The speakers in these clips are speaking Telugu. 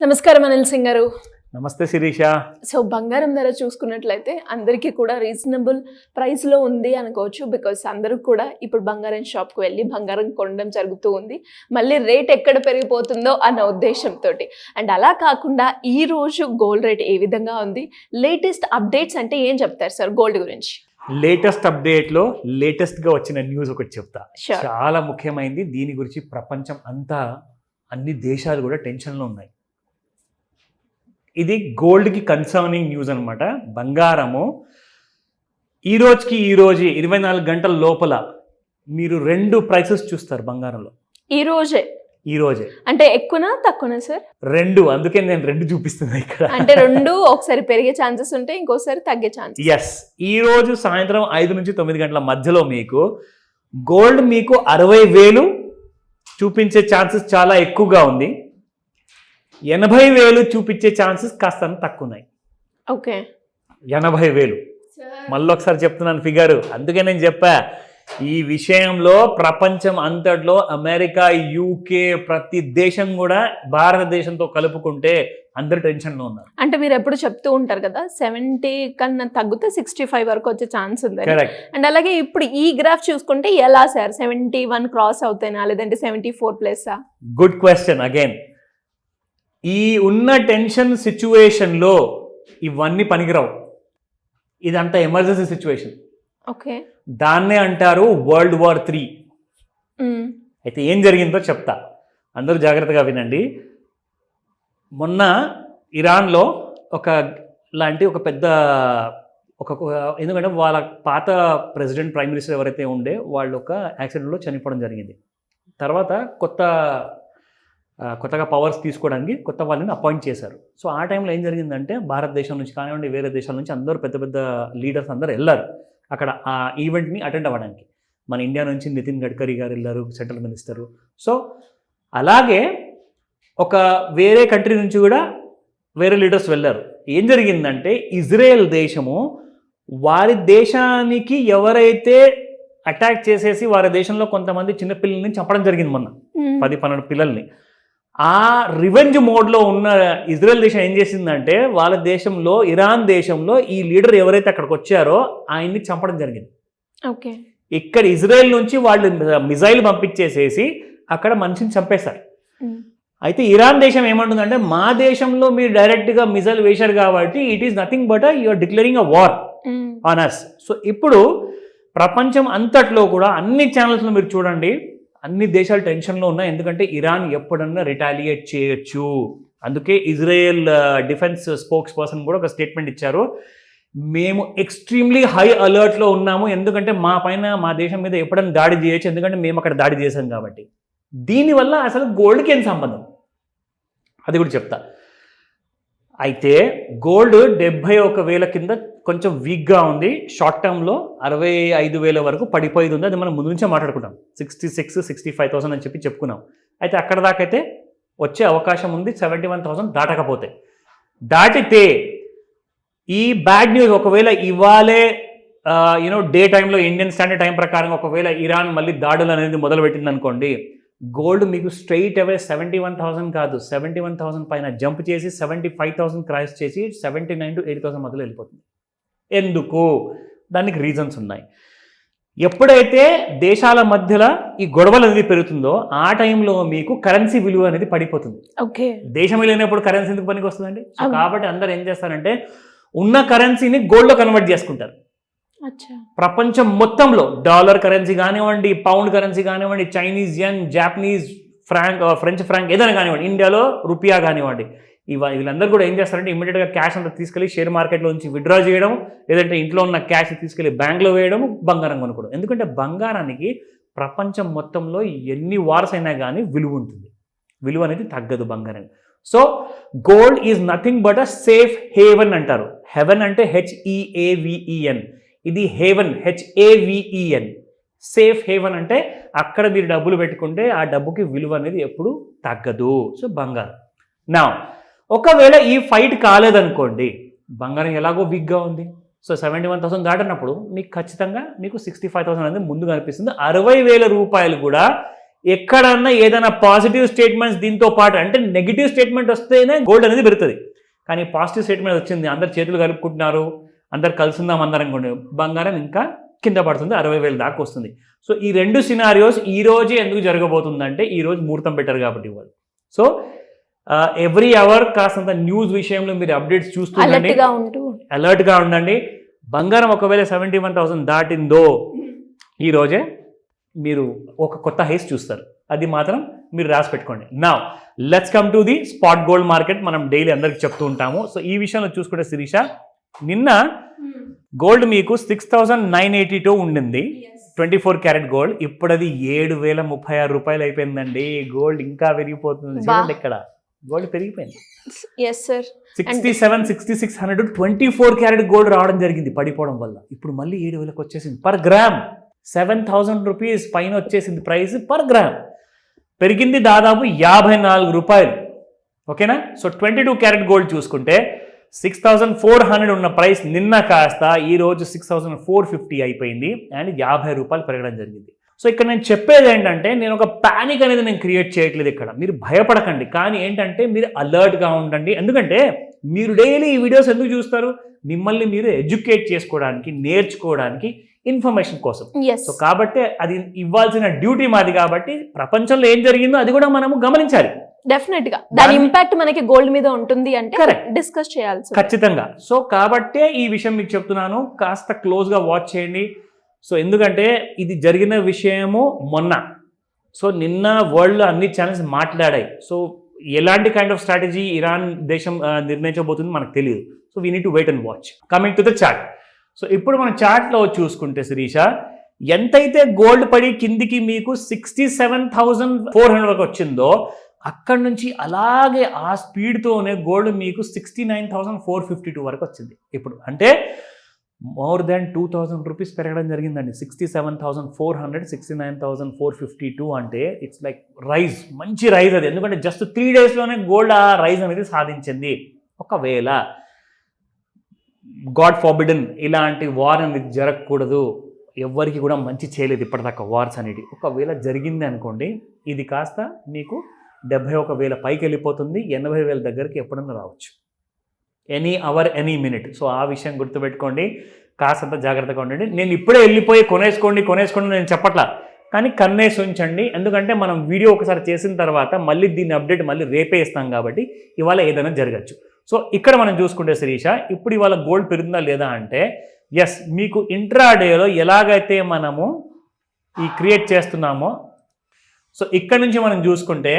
నమస్కారం అనిల్ సింగ్ గారు. నమస్తే శిరీష. సో బంగారం ధర చూసుకున్నట్లయితే అందరికీ కూడా రీజనబుల్ ప్రైస్లో ఉంది అనుకోవచ్చు. బికాస్ అందరూ కూడా ఇప్పుడు బంగారం షాప్కి వెళ్ళి బంగారం కొనడం జరుగుతూ ఉంది. మళ్ళీ రేట్ ఎక్కడ పెరిగిపోతుందో అన్న ఉద్దేశంతో. అండ్ అలా కాకుండా ఈ రోజు గోల్డ్ రేట్ ఏ విధంగా ఉంది, లేటెస్ట్ అప్డేట్స్ అంటే ఏం చెప్తారు సార్ గోల్డ్ గురించి? లేటెస్ట్ అప్డేట్లో లేటెస్ట్గా వచ్చిన న్యూస్ ఒకటి చెప్తా. Sure. చాలా ముఖ్యమైనది. దీని గురించి ప్రపంచం అంతా అన్ని దేశాలు కూడా టెన్షన్లో ఉన్నాయి. ఇది గోల్డ్కి కన్సర్నింగ్ న్యూస్ అనమాట. బంగారము ఈ రోజుకి 24 గంటల లోపల మీరు 2 ప్రైసెస్ చూస్తారు బంగారంలో ఈ రోజే. అంటే ఎక్కువనా తక్కువనా సార్? 2. అందుకే నేను 2 చూపిస్తున్నా ఇక్కడ. అంటే 2 ఒకసారి పెరిగే ఛాన్సెస్ ఉంటాయి, ఇంకోసారి తగ్గే ఛాన్సెస్. ఎస్. ఈ రోజు సాయంత్రం 5 నుంచి 9 గంటల మధ్యలో మీకు గోల్డ్ మీకు 60,000 చూపించే ఛాన్సెస్ చాలా ఎక్కువగా ఉంది. 80,000 చూపించే ఛాన్సెస్ కాస్త తక్కువ ఉన్నాయి. ఓకే, 80,000. మళ్ళీ ఒకసారి చెప్తున్నాను ఫిగరు. అందుకే నేను చెప్పా, ఈ విషయంలో ప్రపంచం అంతట్లో అమెరికా, యూకే, ప్రతి దేశం కూడా భారతదేశంతో కలుపుకుంటే అందరు టెన్షన్లో ఉన్నారు. అంటే మీరు ఎప్పుడు చెప్తూ ఉంటారు కదా 70 కన్నా తగ్గితే 65 వరకు వచ్చే ఛాన్స్ ఉంది. కరెక్ట్. అండ్ అలాగే ఇప్పుడు ఈ గ్రాఫ్ చూసుకుంటే ఎలా సార్, 71 క్రాస్ అవుతాయినా లేదంటే 74+? Good question again. ఈ ఉన్న టెన్షన్ సిచ్యువేషన్లో ఇవన్నీ పనికిరావు. ఇదంతా ఎమర్జెన్సీ సిచ్యువేషన్. ఓకే, దాన్నే అంటారు World War III. అయితే ఏం జరిగిందో చెప్తా, అందరూ జాగ్రత్తగా వినండి. మొన్న ఇరాన్లో ఒక పెద్ద ఎందుకంటే వాళ్ళ పాత ప్రెసిడెంట్, ప్రైమ్ మినిస్టర్ ఎవరైతే ఉండే వాళ్ళు ఒక యాక్సిడెంట్లో చనిపోవడం జరిగింది. తర్వాత కొత్తగా పవర్స్ తీసుకోవడానికి కొత్త వాళ్ళని అపాయింట్ చేశారు. సో ఆ టైంలో ఏం జరిగిందంటే భారతదేశం నుంచి కానివ్వండి, వేరే దేశాల నుంచి అందరూ పెద్ద పెద్ద లీడర్స్ అందరూ వెళ్ళారు అక్కడ ఆ ఈవెంట్ని అటెండ్ అవ్వడానికి. మన ఇండియా నుంచి నితిన్ గడ్కరీ గారు వెళ్ళారు, సెంట్రల్ మినిస్టరు. సో అలాగే ఒక వేరే కంట్రీ నుంచి కూడా వేరే లీడర్స్ వెళ్ళారు. ఏం జరిగిందంటే ఇజ్రాయెల్ దేశము వారి దేశానికి ఎవరైతే అటాక్ చేసేసి వారి దేశంలో కొంతమంది చిన్నపిల్లల్ని చంపడం జరిగింది మొన్న, 10-12 పిల్లల్ని. ఆ రివెంజ్ మోడ్లో ఉన్న ఇజ్రాయెల్ దేశం ఏం చేసిందంటే వాళ్ళ దేశంలో, ఇరాన్ దేశంలో ఈ లీడర్ ఎవరైతే అక్కడికి వచ్చారో ఆయన్ని చంపడం జరిగింది. ఓకే, ఇక్కడ ఇజ్రాయెల్ నుంచి వాళ్ళు మిజైల్ పంపించేసేసి అక్కడ మనిషిని చంపేశారు. అయితే ఇరాన్ దేశం ఏమంటుందంటే మా దేశంలో మీరు డైరెక్ట్గా మిజైల్ వేశారు కాబట్టి it is nothing but you are declaring a war on us. So ఇప్పుడు ప్రపంచం అంతట్లో కూడా అన్ని ఛానల్స్లో మీరు చూడండి, అన్ని దేశాలు టెన్షన్లో ఉన్నాయి. ఎందుకంటే ఇరాన్ ఎప్పుడన్నా రిటాలియేట్ చేయొచ్చు. అందుకే ఇజ్రాయెల్ డిఫెన్స్ స్పోక్స్ పర్సన్ కూడా ఒక స్టేట్మెంట్ ఇచ్చారు, మేము ఎక్స్ట్రీమ్లీ హై అలర్ట్లో ఉన్నాము, ఎందుకంటే మా దేశం మీద ఎప్పుడైనా దాడి చేయొచ్చు, ఎందుకంటే మేము అక్కడ దాడి చేశాం కాబట్టి. దీనివల్ల అసలు గోల్డ్కి ఏం సంబంధం అది కూడా చెప్తా. అయితే గోల్డ్ 71,000 కింద కొంచెం వీక్గా ఉంది. షార్ట్ టర్మ్లో 65,000 వరకు పడిపోయింది ఉంది. అది మనం ముందు నుంచే మాట్లాడుకుంటాం, 66,000-65,000 అని చెప్పుకున్నాం. అయితే అక్కడ దాకా అయితే వచ్చే అవకాశం ఉంది, 71,000 దాటకపోతే. దాటితే ఈ బ్యాడ్ న్యూస్ ఒకవేళ ఇవాళే డే టైంలో ఇండియన్ స్టాండర్డ్ టైం ప్రకారం ఒకవేళ ఇరాన్ మళ్ళీ దాడులు అనేది మొదలుపెట్టింది అనుకోండి, గోల్డ్ మీకు స్ట్రైట్ అవే 71,000 కాదు 71,000 పైన జంప్ చేసి 75,000 క్రాస్ చేసి 79,000-80,000 మధ్యలో వెళ్ళిపోతుంది. ఎందుకు? దానికి రీజన్స్ ఉన్నాయి. ఎప్పుడైతే దేశాల మధ్యలో ఈ గొడవలు అనేది పెరుగుతుందో ఆ టైంలో మీకు కరెన్సీ విలువ అనేది పడిపోతుంది. ఓకే, దేశం లేనప్పుడు కరెన్సీ ఎందుకు పనికి వస్తుందండి? కాబట్టి అందరు ఏం చేస్తారంటే ఉన్న కరెన్సీని గోల్డ్లో కన్వర్ట్ చేసుకుంటారు. ప్రపంచం మొత్తంలో డాలర్ కరెన్సీ కానివ్వండి, పౌండ్ కరెన్సీ కానివ్వండి, Chinese yen, Japanese franc, French franc ఏదైనా కానివ్వండి, ఇండియాలో రూపియా కానివ్వండి, వీళ్ళందరూ కూడా ఏం చేస్తారంటే ఇమ్మీడియట్గా క్యాష్ అంతా తీసుకెళ్ళి షేర్ మార్కెట్లో నుంచి విత్డ్రా చేయడం, లేదంటే ఇంట్లో ఉన్న క్యాష్ తీసుకెళ్ళి బ్యాంక్లో వేయడం, బంగారం కొనుక్కోవడం. ఎందుకంటే బంగారానికి ప్రపంచం మొత్తంలో ఎన్ని వార్స్ అయినా కానీ విలువ ఉంటుంది, విలువ అనేది తగ్గదు బంగారం. So gold is nothing but a safe haven అంటారు. హెవెన్ అంటే HEAVEN, ఇది హేవెన్ HAVEN. సేఫ్ హేవెన్ అంటే అక్కడ మీరు డబ్బులు పెట్టుకుంటే ఆ డబ్బుకి విలువ అనేది ఎప్పుడు తగ్గదు. సో బంగారం. నా ఒకవేళ ఈ ఫైట్ కాలేదనుకోండి, బంగారం ఎలాగో వీక్గా ఉంది, సో 71,000 దాటినప్పుడు మీకు ఖచ్చితంగా మీకు 65,000 అనేది ముందుగా అనిపిస్తుంది. 60,000 రూపాయలు కూడా ఎక్కడన్నా ఏదైనా పాజిటివ్ స్టేట్మెంట్స్ దీంతో పాటు, అంటే నెగిటివ్ స్టేట్మెంట్ వస్తేనే గోల్డ్ అనేది పెరుగుతుంది. కానీ పాజిటివ్ స్టేట్మెంట్ వచ్చింది, అందరు చేతులు కలుపుకుంటున్నారు, అందరు కలుసుందాం అందరం కూడా, బంగారం ఇంకా కింద పడుతుంది, 60,000 దాకా వస్తుంది. సో ఈ రెండు సినారియోస్ ఈ రోజే ఎందుకు జరగబోతుందంటే ఈ రోజు ముహూర్తం పెట్టారు కాబట్టి వాళ్ళు. సో ఎవ్రీ అవర్ కాస్తంత న్యూస్ విషయంలో మీరు అప్డేట్స్ చూస్తుండండి, అలర్ట్గా ఉండండి. బంగారం ఒకవేళ 71,000 దాటిందో ఈ రోజే మీరు ఒక కొత్త హైస్ చూస్తారు, అది మాత్రం మీరు రాసి పెట్టుకోండి. నా let's come to the spot gold market. మనం డైలీ అందరికి చెప్తూ ఉంటాము. సో ఈ విషయంలో చూసుకుంటే శిరీష, నిన్న గోల్డ్ మీకు 6,982 ఉండింది, 24 క్యారెట్ గోల్డ్. ఇప్పుడు అది 7,036 రూపాయలు అయిపోయిందండి. గోల్డ్ ఇంకా పెరిగిపోతుంది చూడండి, ఇక్కడ గోల్డ్ పెరిగిపోయింది. 67,6,600 24 క్యారెట్ గోల్డ్ రావడం జరిగింది పడిపోవడం వల్ల. ఇప్పుడు మళ్ళీ 7,000కి వచ్చేసింది పర్ గ్రామ్. 7,000 రూపీస్ పైన వచ్చేసింది ప్రైస్ పర్ గ్రామ్. పెరిగింది దాదాపు 54 రూపాయలు. ఓకేనా? సో 22 క్యారెట్ గోల్డ్ చూసుకుంటే 6,400 ఉన్న ప్రైస్ నిన్న కాస్త ఈరోజు 6,450 అయిపోయింది, అండ్ 50 రూపాయలు పెరగడం జరిగింది. సో ఇక్కడ నేను చెప్పేది ఏంటంటే, నేను ఒక ప్యానిక్ అనేది నేను క్రియేట్ చేయట్లేదు ఇక్కడ, మీరు భయపడకండి. కానీ ఏంటంటే మీరు అలర్ట్గా ఉండండి. ఎందుకంటే మీరు డైలీ ఈ వీడియోస్ ఎందుకు చూస్తారు? మిమ్మల్ని మీరు ఎడ్యుకేట్ చేసుకోవడానికి, నేర్చుకోవడానికి, ఇన్ఫర్మేషన్ కోసం. సో కాబట్టి అది ఇవ్వాల్సిన డ్యూటీ మాది. కాబట్టి ప్రపంచంలో ఏం జరిగిందో అది కూడా మనము గమనించాలి. డెఫినెట్ గా దాని ఇంపాక్ట్ మనకి గోల్డ్ మీద ఉంటుంది అంటే డిస్కస్ చేయాలి ఖచ్చితంగా. సో కాబట్టే ఈ విషయం మీకు చెప్తున్నాను, కాస్త క్లోజ్ గా వాచ్ చేయండి. సో ఎందుకంటే ఇది జరిగిన విషయము మొన్న. సో నిన్న వరల్డ్ అన్ని ఛానల్స్ మాట్లాడాయి. సో ఎలాంటి కైండ్ ఆఫ్ స్ట్రాటజీ ఇరాన్ దేశం నిర్ణయించబోతుంది మనకు తెలియదు. So we need to wait and watch. Coming to the chart. So ఇప్పుడు మన చార్ట్లో చూసుకుంటే శిరీష, ఎంతైతే గోల్డ్ పడి కిందికి మీకు 67,400 వరకు వచ్చిందో, అక్కడ నుంచి అలాగే ఆ స్పీడ్తోనే గోల్డ్ మీకు 69,452 వరకు వచ్చింది. ఇప్పుడు అంటే మోర్ దాన్ 2,000 రూపీస్ పెరగడం జరిగిందండి. 67,400, 69,452 అంటే ఇట్స్ లైక్ రైజ్, మంచి రైజ్ అది. ఎందుకంటే జస్ట్ 3 డేస్లోనే గోల్డ్ ఆ రైజ్ అనేది సాధించింది. ఒకవేళ గాడ్ ఫార్బిడన్ ఇలాంటి వార్ అనేది జరగకూడదు, ఎవరికి కూడా మంచి చేయలేదు ఇప్పటిదాకా వార్స్ అనేది. ఒకవేళ జరిగింది అనుకోండి, ఇది కాస్త మీకు 71,000 పైకి వెళ్ళిపోతుంది, 80,000 దగ్గరికి ఎప్పుడన్నా రావచ్చు, any hour any minute. So ఆ విషయం గుర్తుపెట్టుకోండి, కాస్తంత జాగ్రత్తగా ఉండండి. నేను ఇప్పుడే వెళ్ళిపోయి కొనేసుకోండి నేను చెప్పట్లా, కానీ కన్నేసి ఉంచండి. ఎందుకంటే మనం వీడియో ఒకసారి చేసిన తర్వాత మళ్ళీ దీన్ని అప్డేట్ మళ్ళీ రేపే ఇస్తాం కాబట్టి ఇవాళ ఏదైనా జరగచ్చు. సో ఇక్కడ మనం చూసుకుంటే శిరీష, ఇప్పుడు ఇవాళ గోల్డ్ పెరుగుతుందా లేదా అంటే ఎస్, మీకు ఇంట్రాడేలో ఎలాగైతే మనము ఈ క్రియేట్ చేస్తున్నామో, సో ఇక్కడ నుంచి మనం చూసుకుంటే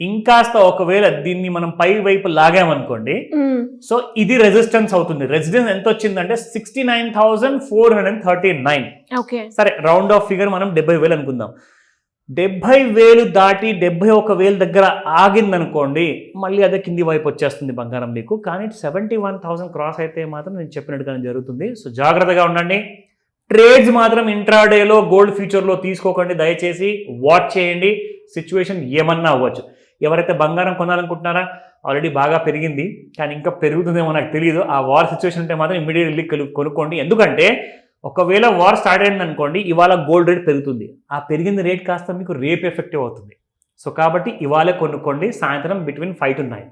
ఇంకాస్త ఒకవేళ దీన్ని మనం పై వైపు లాగామనుకోండి, సో ఇది రెసిస్టెన్స్ అవుతుంది. రెసిస్టెన్స్ ఎంత వచ్చిందంటే 69,439. సరే, రౌండ్ ఆఫ్ ఫిగర్ మనం 70,000 అనుకుందాం. 70,000 దాటి 71,000 దగ్గర ఆగిందనుకోండి, మళ్ళీ అదే కింది వైపు వచ్చేస్తుంది బంగారం మీకు. కానీ 71,000 క్రాస్ అయితే మాత్రం నేను చెప్పినట్టుగానే జరుగుతుంది. సో జాగ్రత్తగా ఉండండి. ట్రేడ్స్ మాత్రం ఇంట్రాడేలో గోల్డ్ ఫ్యూచర్లో తీసుకోకండి దయచేసి. వాచ్ చేయండి, సిచ్యువేషన్ ఏమన్నా అవ్వచ్చు. ఎవరైతే బంగారం కొనాలనుకుంటున్నారా, ఆల్రెడీ బాగా పెరిగింది కానీ ఇంకా పెరుగుతుందేమో నాకు తెలియదు. ఆ వార్ సిచ్యువేషన్ ఉంటే మాత్రం ఇమీడియట్లీ కొనుక్కోండి. ఎందుకంటే ఒకవేళ వార్ స్టార్ట్ అయింది అనుకోండి, ఇవాళ గోల్డ్ రేట్ పెరుగుతుంది, ఆ పెరిగిన రేట్ కాస్త మీకు రేపు ఎఫెక్టివ్ అవుతుంది. సో కాబట్టి ఇవాళే కొనుక్కోండి, సాయంత్రం between 5 to 9.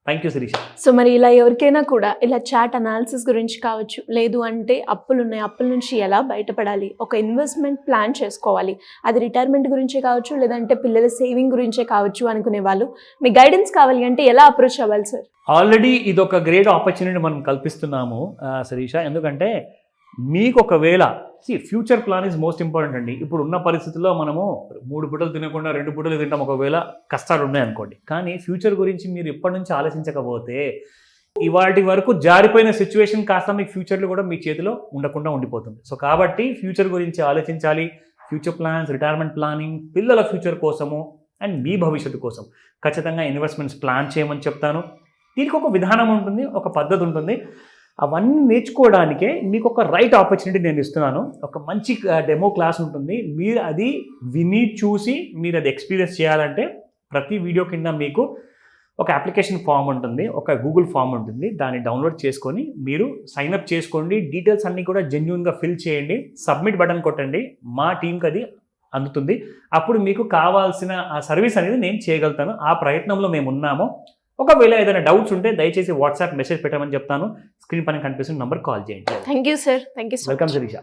Thank you Shirisha. So మరి ఇలా ఎవరికైనా కూడా ఇలా చార్ట్ అనాలిసిస్ గురించి కావచ్చు, లేదు అంటే అప్పులు ఉన్నాయి, అప్పుల నుంచి ఎలా బయటపడాలి, ఒక ఇన్వెస్ట్మెంట్ ప్లాన్ చేసుకోవాలి, అది రిటైర్మెంట్ గురించే కావచ్చు, లేదంటే పిల్లల సేవింగ్ గురించే కావచ్చు అనుకునే వాళ్ళు మీ గైడెన్స్ కావాలి అంటే ఎలా అప్రోచ్ అవ్వాలి సార్? ఆల్రెడీ ఇది ఒక గ్రేట్ ఆపర్చునిటీ మనం కల్పిస్తున్నాము శిరీష. ఎందుకంటే మీకు ఒకవేళ future plan is most important అండి. ఇప్పుడు ఉన్న పరిస్థితుల్లో మనము 3 పూటలు తినకుండా 2 పూటలు తింటాం, ఒకవేళ కష్టాలు ఉన్నాయనుకోండి. కానీ ఫ్యూచర్ గురించి మీరు ఇప్పటి నుంచి ఆలోచించకపోతే ఇవాటి వరకు జారిపోయిన సిచ్యువేషన్ కాస్త మీకు ఫ్యూచర్లో కూడా మీ చేతిలో ఉండకుండా ఉండిపోతుంది. సో కాబట్టి ఫ్యూచర్ గురించి ఆలోచించాలి. ఫ్యూచర్ ప్లాన్స్, రిటైర్మెంట్ ప్లానింగ్, పిల్లల ఫ్యూచర్ కోసము అండ్ మీ భవిష్యత్తు కోసం ఖచ్చితంగా ఇన్వెస్ట్మెంట్స్ ప్లాన్ చేయమని చెప్తాను. దీనికి ఒక విధానం ఉంటుంది, ఒక పద్ధతి ఉంటుంది. అవన్నీ నేర్చుకోవడానికే మీకు ఒక రైట్ ఆపర్చునిటీ నేను ఇస్తున్నాను. ఒక మంచి డెమో క్లాస్ ఉంటుంది, మీరు అది విని చూసి మీరు అది ఎక్స్పీరియన్స్ చేయాలంటే ప్రతి వీడియో కింద మీకు ఒక అప్లికేషన్ ఫామ్ ఉంటుంది, ఒక గూగుల్ ఫామ్ ఉంటుంది. దాన్ని డౌన్లోడ్ చేసుకొని మీరు సైన్అప్ చేసుకోండి. డీటెయిల్స్ అన్నీ కూడా జెన్యూన్గా ఫిల్ చేయండి, సబ్మిట్ బటన్ కొట్టండి. మా టీంకి అది అందుతుంది. అప్పుడు మీకు కావాల్సిన ఆ సర్వీస్ అనేది నేను చేయగలుగుతాను. ఆ ప్రయత్నంలో మేము ఉన్నాము. ఒకవేళ ఏదైనా డౌట్స్ ఉంటే దయచేసి వాట్సాప్ మెసేజ్ పెట్టమని చెప్తాను. స్క్రీన్ పైన కనిపిస్తున్న నంబర్ కాల్ చేయండి. Thank you sir. Thank you so welcome much. Sirisha.